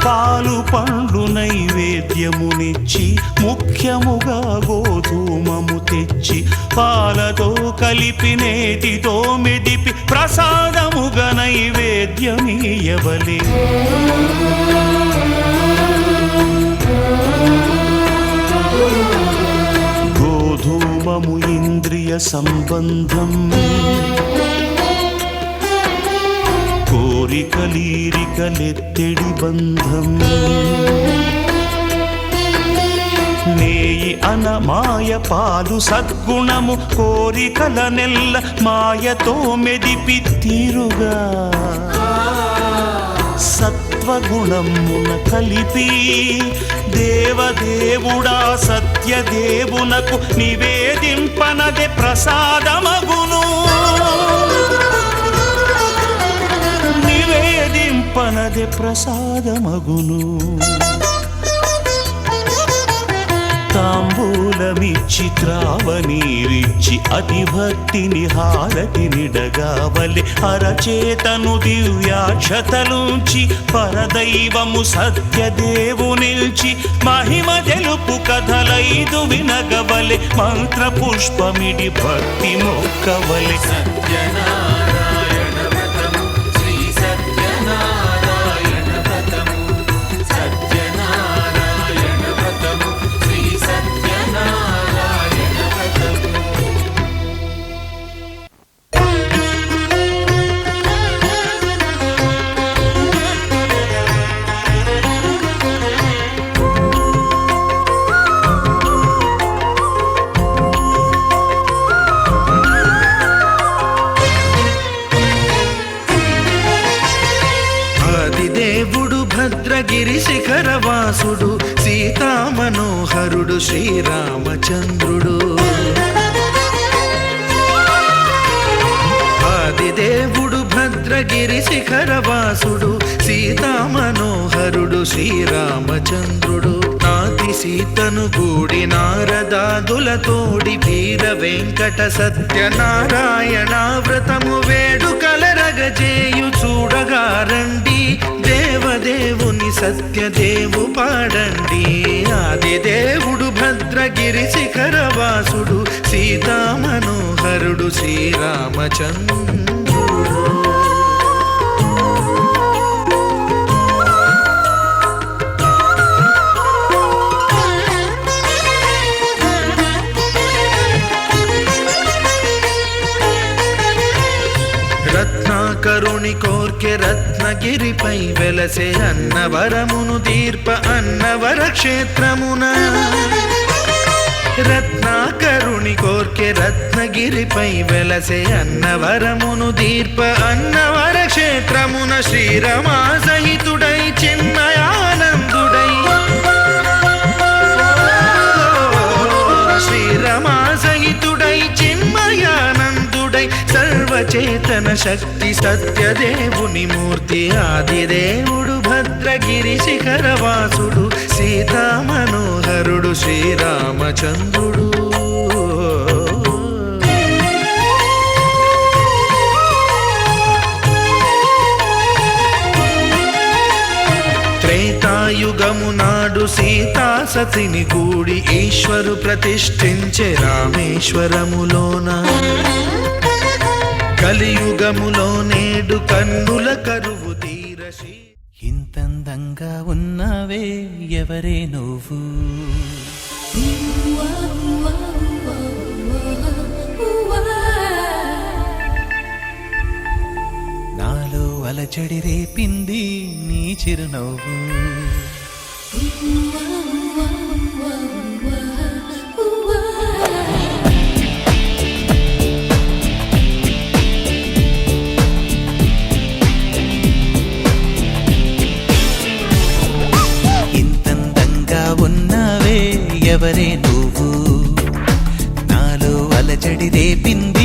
పాలు పండ్లు నైవేద్యమునిచ్చి ముఖ్యముగా గోధూమము తెచ్చి పాలతో కలిపి నేతితో మెదిపి ప్రసాదముగా నైవేద్యమీయవలే. గోధూమము ఇంద్రియ సంబంధం, కోరికలీరికలెత్తెడి బంధం. నేయి అన మాయ పాలు సద్గుణము కోరికల నెల్ల మాయతో మెదిపి తీరుగా సత్వగుణమున కలిపి దేవదేవుడా సత్యదేవునకు నివేదింపనదే ప్రసాదమగును. నివేదింపనదే ప్రసాదమగును. తాంబూలమిచ్చి త్రావనీరిచ్చి అతిభక్తిని హారతినిడగావలె. అరచేతను దివ్యాక్షతలుంచి పరదైవము సత్యదేవునిల్చి మహిమ తెలుపు కథలైదు వినగవలె. మంత్ర పుష్పమిడి భక్తి మొక్కవలె. భద్రగిరి శిఖరవాసుడు సీతామనోహరుడు శ్రీరామచంద్రుడు. ఆదిదేవుడు భద్రగిరి శిఖరవాసుడు సీతామనోహరుడు శ్రీరామచంద్రుడు. నాతి సీతను గూడి నారదాదులతోడి వీర వెంకట సత్యనారాయణ వ్రతము వేడుకలరగజేయు చూడగా రండి. దేవదేవుని సత్యదేవు పాడండి. ఆదిదేవుడు భద్రగిరి శిఖరవాసుడు సీతామనోహరుడు శ్రీరామచంద్రుడు. రత్నాకరుని కోర్కె రత్నగిరిపై వెలసే అన్నవరమును దీర్ప అన్నవర క్షేత్రమున. రత్నాకరుని కోర్కె రత్నగిరిపై వెలసే అన్నవరమును దీర్ప అన్నవర క్షేత్రమున. శ్రీరమా సహితుడై చిన్మయానందుడై శ్రీరమా సహితుడై చిన్మయానందుడై సర్వచేతన శక్తి సత్యదేవుని మూర్తి. ఆదిదేవుడు భద్రగిరి శిఖరవాసుడు సీతామనోహరుడు శ్రీరామచంద్రుడు. త్రేతాయుగము నాడు సీతా సతిని కూడి ఈశ్వరు ప్రతిష్ఠించే రామేశ్వరములోన. కలియుగములో నేడు కన్నుల కరువు తీరసి. ఇంతందంగా ఉన్నావే ఎవరే నువ్వు, నాలో అలచడి రేపింది నీ చిరునవ్వు. ఉన్నావే ఎవరే నువ్వు, నాలో అలజడి రేపింది